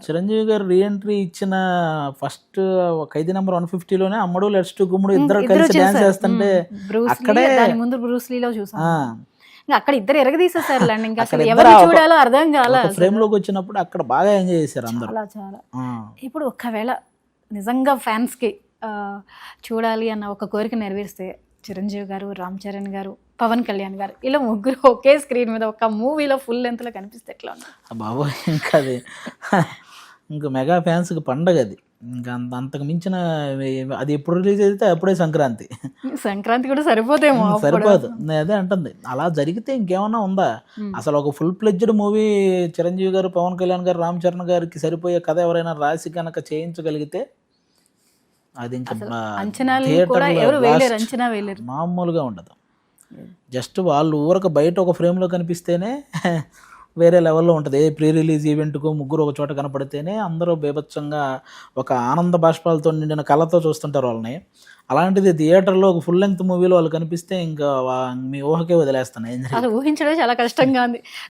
చిరంజీవి గారు రీఎంట్రీ ఇచ్చిన ఫస్ట్ ఖైదీ నెంబర్ 150లోనే అమ్మడు లెట్స్ టు గుమ్ముడు ఇద్దరు కలిసి డాన్స్ చేస్తుంటే అక్కడే దాని ముందు బ్రూస్ లీలో చూసాం. ఆ, ఇంకా అక్కడ ఇద్దరు ఎరగదీసేసారులేండి, ఇంకా అక్కడ అసలు ఇద్దరు ఎవరు చూడాలో అర్థం కాలే. ఫ్రేమ్ లోకి వచ్చినప్పుడు అక్కడ బాగా ఎంజాయ్ చేశారు అందరూ. చాలా చాలా. ఆ, ఇప్పుడు ఒకవేళ నిజంగా ఫ్యాన్స్కి చూడాలి అన్న ఒక కోరిక నెరవేరిస్తే చిరంజీవి గారు, రామ్ చరణ్ గారు, పవన్ కళ్యాణ్ గారు ఇలా ముగ్గురు ఒకే స్క్రీన్ మీద ఒక మూవీలో ఫుల్ లెంత్లో కనిపిస్తే ఎట్లా ఉంది? బాబోయ్ ఇంకా అది ఇంకా మెగా ఫ్యాన్స్కి పండగ అది. ఇంకా అంతకు మించిన అది ఎప్పుడు రిలీజ్ అయితే అప్పుడే సంక్రాంతి. సంక్రాంతి కూడా సరిపోతేమో అప్పుడు. సరిపోదు, నేను అదే అంటుంది. అలా జరిగితే ఇంకేమన్నా ఉందా అసలు? ఒక ఫుల్ ప్లెడ్జ్డ్ మూవీ చిరంజీవి గారు, పవన్ కళ్యాణ్ గారు, రామ్ చరణ్ గారికి సరిపోయే కథ ఎవరైనా రాసి కనుక చేయించగలిగితే అది ఇంకా అంచనాలు కూడా ఎవరు వేయలేరు, అంచనా వేయలేరు, మామూలుగా ఉండదు. జస్ట్ వాళ్ళు ఊరక బయట ఒక ఫ్రేమ్లో కనిపిస్తేనే వేరే లెవెల్లో ఉంటుంది. ఏ ప్రీ రిలీజ్ ఈవెంట్కు ముగ్గురు ఒక చోట కనపడితేనే అందరూ బీభత్సంగా ఒక ఆనంద బాష్పాలతో నిండిన కళతో చూస్తుంటారు వాళ్ళని. అలాంటిది థియేటర్లో ఒక ఫుల్ లెంగ్త్ మూవీలో వాళ్ళు కనిపిస్తే ఇంకా మీ ఊహకే వదిలేస్తాను. అది ఊహించడం చాలా కష్టంగా ఉంది.